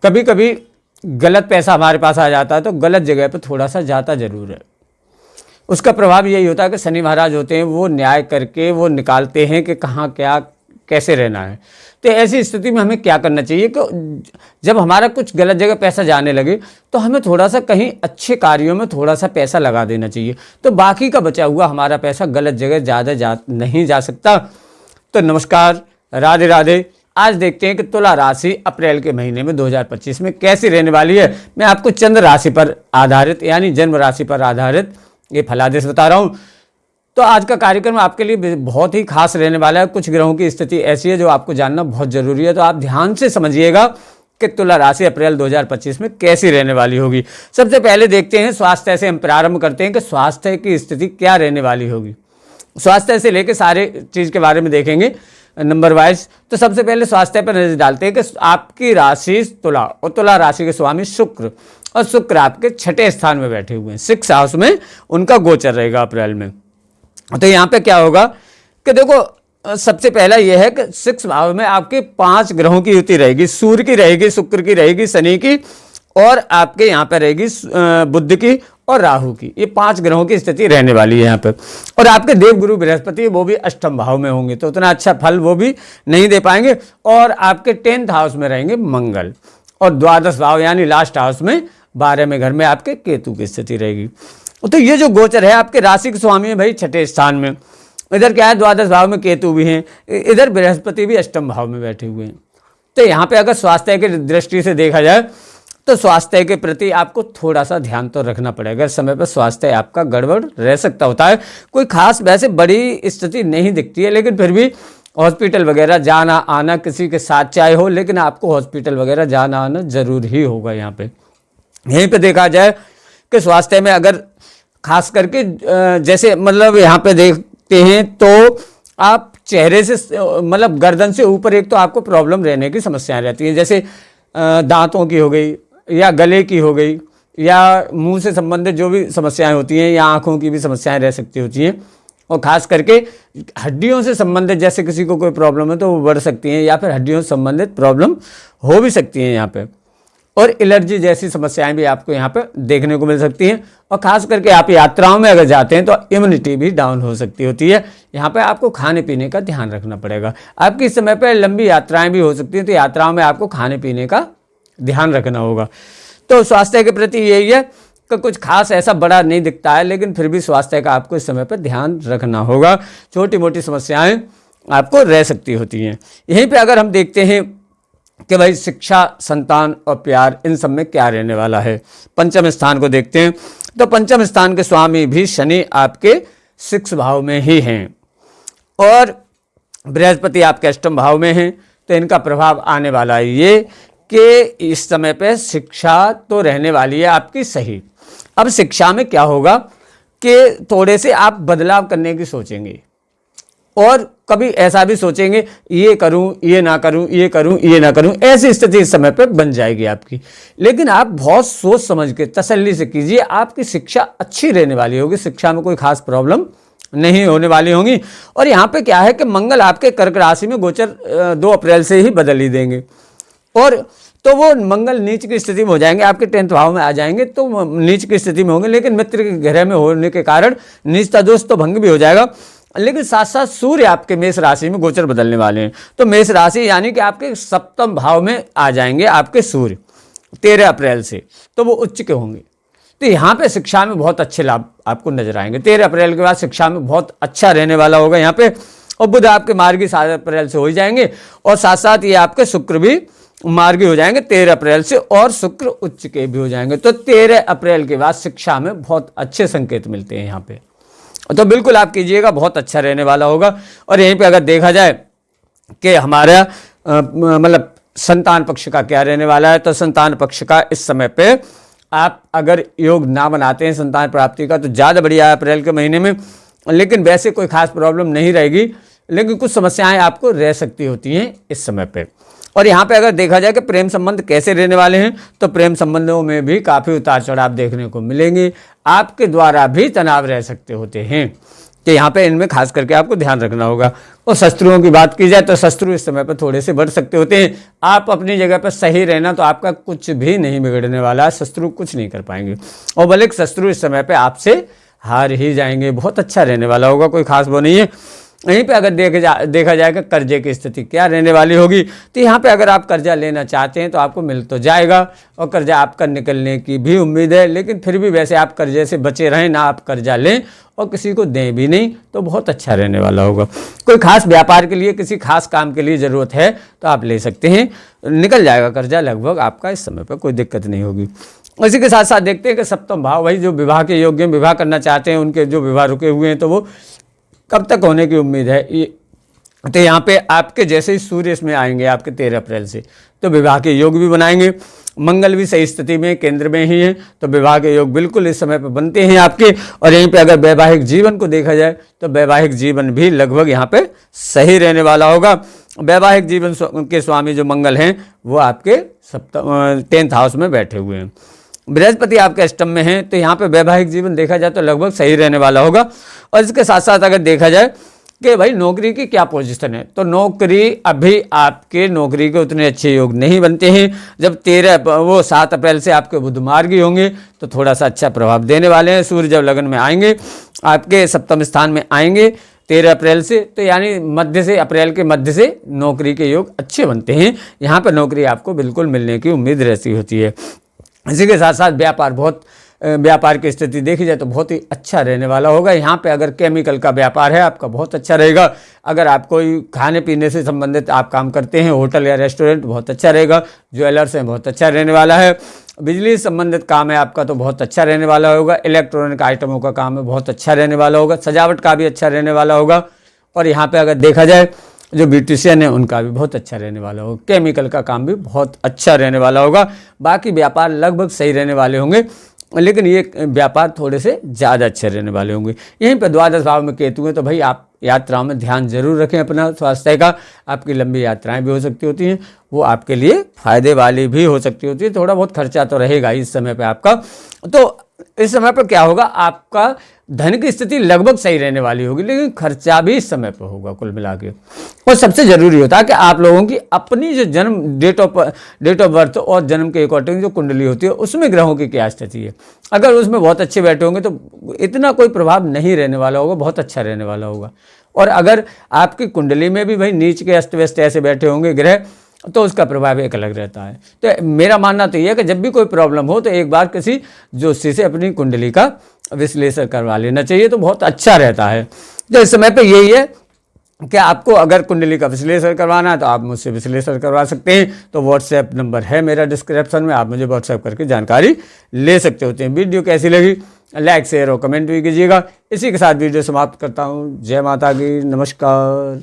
कभी कभी गलत पैसा हमारे पास आ जाता है तो गलत जगह पर थोड़ा सा जाता जरूर है। उसका प्रभाव यही होता है कि शनि महाराज होते हैं वो न्याय करके वो निकालते हैं कि कहाँ क्या कैसे रहना है। तो ऐसी स्थिति में हमें क्या करना चाहिए कि जब हमारा कुछ गलत जगह पैसा जाने लगे तो हमें थोड़ा सा कहीं अच्छे कार्यों में थोड़ा सा पैसा लगा देना चाहिए, तो बाकी का बचा हुआ हमारा पैसा गलत जगह ज़्यादा नहीं जा सकता। तो नमस्कार, राधे राधे। आज देखते हैं कि तुला राशि अप्रैल के महीने में 2025 में कैसी रहने वाली है। मैं आपको चंद्र राशि पर आधारित यानी जन्म राशि पर आधारित ये फलादेश बता रहा हूँ। तो आज का कार्यक्रम आपके लिए बहुत ही खास रहने वाला है। कुछ ग्रहों की स्थिति ऐसी है जो आपको जानना बहुत जरूरी है, तो आप ध्यान से समझिएगा कि तुला राशि अप्रैल 2025 में कैसी रहने वाली होगी। सबसे पहले देखते हैं स्वास्थ्य से हम प्रारंभ करते हैं कि स्वास्थ्य की स्थिति क्या रहने वाली होगी। स्वास्थ्य से लेकर सारे चीज़ के बारे में देखेंगे नंबर वाइज। तो सबसे पहले स्वास्थ्य पर नजर डालते हैं कि आपकी राशि तुला और तुला राशि के स्वामी शुक्र, और शुक्र आपके छठे स्थान में बैठे हुए हैं, 6th हाउस में उनका गोचर रहेगा अप्रैल में। तो यहाँ पे क्या होगा कि देखो सबसे पहला यह है कि 6th भाव में आपके 5 ग्रहों की युति रहेगी। सूर्य की रहेगी, शुक्र की रहेगी, शनि की, और आपके यहाँ पे रहेगी बुध की और राहु की। ये 5 ग्रहों की स्थिति रहने वाली है यहाँ पे। और आपके देवगुरु बृहस्पति वो भी अष्टम भाव में होंगे, तो उतना अच्छा फल वो भी नहीं दे पाएंगे। और आपके 10th हाउस में रहेंगे मंगल, और द्वादश भाव यानी लास्ट हाउस में 12वें घर में आपके केतु की स्थिति रहेगी। तो ये जो गोचर है आपके राशि के स्वामी है भाई छठे स्थान में, इधर क्या है द्वादश भाव में केतु भी हैं, इधर बृहस्पति भी अष्टम भाव में बैठे हुए हैं। तो यहाँ पे अगर स्वास्थ्य की दृष्टि से देखा जाए तो स्वास्थ्य के प्रति आपको थोड़ा सा ध्यान तो रखना पड़ेगा। समय पर स्वास्थ्य आपका गड़बड़ रह सकता होता है, कोई खास वैसे बड़ी स्थिति नहीं दिखती है, लेकिन फिर भी हॉस्पिटल वगैरह जाना आना किसी के साथ चाहे हो, लेकिन आपको हॉस्पिटल वगैरह जाना आना जरूर ही होगा। यहाँ पे यहीं पे देखा जाए कि स्वास्थ्य में अगर खास करके जैसे मतलब यहाँ पे देखते हैं तो आप चेहरे से मतलब गर्दन से ऊपर एक तो आपको प्रॉब्लम रहने की समस्याएं रहती हैं, जैसे दांतों की हो गई या गले की हो गई या मुंह से संबंधित जो भी समस्याएं होती हैं या आंखों की भी समस्याएं रह सकती होती हैं। और ख़ास करके हड्डियों से संबंधित जैसे किसी को कोई प्रॉब्लम है तो वो बढ़ सकती हैं, या फिर हड्डियों से संबंधित प्रॉब्लम हो भी सकती हैं यहाँ पे। और एलर्जी जैसी समस्याएं भी आपको यहाँ पे देखने को मिल सकती हैं। और ख़ास करके आप यात्राओं में अगर जाते हैं तो इम्यूनिटी भी डाउन हो सकती होती है। यहाँ पे आपको खाने पीने का ध्यान रखना पड़ेगा। आपकी इस समय पर लंबी यात्राएं भी हो सकती हैं, तो यात्राओं में आपको खाने पीने का ध्यान रखना होगा। तो स्वास्थ्य के प्रति यही है कि कुछ खास ऐसा बड़ा नहीं दिखता है, लेकिन फिर भी स्वास्थ्य का आपको इस समय पर ध्यान रखना होगा। छोटी मोटी समस्याएं आपको रह सकती होती हैं। यहीं पे अगर हम देखते हैं कि भाई शिक्षा, संतान और प्यार, इन सब में क्या रहने वाला है, पंचम स्थान को देखते हैं। तो पंचम स्थान के स्वामी भी शनि आपके 6th भाव में ही हैं, और बृहस्पति आपके अष्टम भाव में हैं। तो इनका प्रभाव आने वाला है ये कि इस समय पे शिक्षा तो रहने वाली है आपकी सही। अब शिक्षा में क्या होगा कि थोड़े से आप बदलाव करने की सोचेंगे, और कभी ऐसा भी सोचेंगे ये करूं, ये ना करूं, ये करूं, ये ना करूं, ऐसी स्थिति इस समय पे बन जाएगी आपकी। लेकिन आप बहुत सोच समझ के तसल्ली से कीजिए, आपकी शिक्षा अच्छी रहने वाली होगी, शिक्षा में कोई खास प्रॉब्लम नहीं होने वाली होंगी। और यहाँ पे क्या है कि मंगल आपके कर्क राशि में गोचर 2 अप्रैल से ही बदल ही देंगे, और तो वो मंगल नीच की स्थिति में हो जाएंगे, आपके 10th भाव में आ जाएंगे, तो नीच की स्थिति में होंगे। लेकिन मित्र के ग्रह में होने के कारण नीचता दोष तो भंग भी हो जाएगा। लेकिन साथ साथ सूर्य आपके मेष राशि में गोचर बदलने वाले हैं, तो मेष राशि यानी कि आपके 7th भाव में आ जाएंगे आपके सूर्य 13 अप्रैल से, तो वो उच्च के होंगे। तो यहाँ पे शिक्षा में बहुत अच्छे लाभ आपको नजर आएंगे। 13 अप्रैल के बाद शिक्षा में बहुत अच्छा रहने वाला होगा यहाँ पे। और बुध आपके मार्गी 7 अप्रैल से हो जाएंगे, और साथ साथ ये आपके शुक्र भी मार्गी हो जाएंगे 13 अप्रैल से, और शुक्र उच्च के भी हो जाएंगे। तो 13 अप्रैल के बाद शिक्षा में बहुत अच्छे संकेत मिलते हैं यहाँ पे, तो बिल्कुल आप कीजिएगा, बहुत अच्छा रहने वाला होगा। और यहीं पे अगर देखा जाए कि हमारा मतलब संतान पक्ष का क्या रहने वाला है, तो संतान पक्ष का इस समय पे आप अगर योग ना बनाते हैं संतान प्राप्ति का तो ज़्यादा बढ़िया है अप्रैल के महीने में। लेकिन वैसे कोई खास प्रॉब्लम नहीं रहेगी, लेकिन कुछ समस्याएं आपको रह सकती होती हैं इस समय पे। और यहाँ पे अगर देखा जाए कि प्रेम संबंध कैसे रहने वाले हैं, तो प्रेम संबंधों में भी काफ़ी उतार चढ़ाव देखने को मिलेंगे। आपके द्वारा भी तनाव रह सकते होते हैं, कि यहाँ पे इनमें खास करके आपको ध्यान रखना होगा। और शत्रुओं की बात की जाए तो शत्रु इस समय पर थोड़े से बढ़ सकते होते हैं। आप अपनी जगह पर सही रहना तो आपका कुछ भी नहीं बिगड़ने वाला, शत्रु कुछ नहीं कर पाएंगे। और भले शत्रु इस समय पर आपसे हार ही जाएंगे, बहुत अच्छा रहने वाला होगा, कोई खास वो नहीं है। यहीं पे अगर देखा जाएगा कर्जे की स्थिति क्या रहने वाली होगी, तो यहाँ पे अगर आप कर्जा लेना चाहते हैं तो आपको मिल तो जाएगा और कर्जा आपका निकलने की भी उम्मीद है, लेकिन फिर भी वैसे आप कर्जे से बचे रहें, ना आप कर्जा लें और किसी को दें भी नहीं, तो बहुत अच्छा रहने वाला होगा। कोई खास व्यापार के लिए, किसी खास काम के लिए ज़रूरत है तो आप ले सकते हैं, निकल जाएगा कर्जा लगभग आपका, इस समय पर कोई दिक्कत नहीं होगी। इसी के साथ साथ देखते हैं कि सप्तम भाव, वही जो विवाह के योग्य विवाह करना चाहते हैं, उनके जो विवाह रुके हुए हैं तो वो कब तक होने की उम्मीद है। तो यहाँ पे आपके जैसे ही सूर्य इसमें आएंगे आपके 13 अप्रैल से, तो विवाह के योग भी बनाएंगे। मंगल भी सही स्थिति में केंद्र में ही है, तो विवाह के योग बिल्कुल इस समय पर बनते हैं आपके। और यहीं पे अगर वैवाहिक जीवन को देखा जाए तो वैवाहिक जीवन भी लगभग यहाँ पे सही रहने वाला होगा। वैवाहिक जीवन के स्वामी जो मंगल हैं वो आपके 10th हाउस में बैठे हुए हैं। बृहस्पति आपके अष्टम में है, तो यहाँ पे वैवाहिक जीवन देखा जाए तो लगभग सही रहने वाला होगा। और इसके साथ साथ अगर देखा जाए कि भाई नौकरी की क्या पोजीशन है, तो नौकरी अभी आपके नौकरी के उतने अच्छे योग नहीं बनते हैं। जब 7 अप्रैल से आपके बुध मार्गी होंगे तो थोड़ा सा अच्छा प्रभाव देने वाले हैं। सूर्य जब लगन में आएंगे आपके 7वें स्थान में आएंगे 13 अप्रैल से, तो यानी अप्रैल के मध्य से नौकरी के योग अच्छे बनते हैं। यहाँ पर नौकरी आपको बिल्कुल मिलने की उम्मीद रहती होती है। इसी के साथ साथ व्यापार की स्थिति देखी जाए तो बहुत ही अच्छा रहने वाला होगा। यहाँ पे अगर केमिकल का व्यापार है आपका बहुत अच्छा रहेगा। अगर आप कोई खाने पीने से संबंधित आप काम करते हैं, होटल या रेस्टोरेंट, बहुत अच्छा रहेगा। ज्वेलर्स हैं, बहुत अच्छा रहने वाला है। बिजली से संबंधित काम है आपका तो बहुत अच्छा रहने वाला होगा। इलेक्ट्रॉनिक आइटमों का काम है बहुत अच्छा रहने वाला होगा। सजावट का भी अच्छा रहने वाला होगा। और यहाँ पर अगर देखा जाए जो ब्यूटिशियन है उनका भी बहुत अच्छा रहने वाला होगा। केमिकल का काम भी बहुत अच्छा रहने वाला होगा। बाकी व्यापार लगभग सही रहने वाले होंगे, लेकिन ये व्यापार थोड़े से ज़्यादा अच्छे रहने वाले होंगे। यहीं पर 12 भाव में केतु है, तो भाई आप यात्राओं में ध्यान जरूर रखें अपना स्वास्थ्य का। आपकी लंबी यात्राएं भी हो सकती होती हैं, वो आपके लिए फ़ायदे वाली भी हो सकती होती है। थोड़ा बहुत खर्चा तो रहेगा इस समय पे आपका। तो इस समय पर क्या होगा, आपका धन की स्थिति लगभग सही रहने वाली होगी, लेकिन खर्चा भी इस समय पर होगा कुल मिला के। और सबसे ज़रूरी होता है कि आप लोगों की अपनी जो जन्म डेट ऑफ बर्थ और जन्म के अकॉर्डिंग जो कुंडली होती है उसमें ग्रहों की क्या स्थिति है। अगर उसमें बहुत अच्छे बैठे होंगे तो इतना कोई प्रभाव नहीं रहने वाला होगा, बहुत अच्छा रहने वाला होगा। और अगर आपकी कुंडली में भी भाई नीच के अस्त व्यस्त ऐसे बैठे होंगे ग्रह, तो उसका प्रभाव एक अलग रहता है। तो मेरा मानना तो ये है कि जब भी कोई प्रॉब्लम हो तो एक बार किसी ज्योतिषी से अपनी कुंडली का विश्लेषण करवा लेना चाहिए, तो बहुत अच्छा रहता है। तो इस समय पे यही है कि आपको अगर कुंडली का विश्लेषण करवाना है तो आप मुझसे विश्लेषण करवा सकते हैं। तो व्हाट्सएप नंबर है मेरा डिस्क्रिप्शन में, आप मुझे व्हाट्सएप करके जानकारी ले सकते होते हैं। वीडियो कैसी लगी लाइक शेयर और कमेंट भी कीजिएगा। इसी के साथ वीडियो समाप्त करता हूँ। जय माता की, नमस्कार।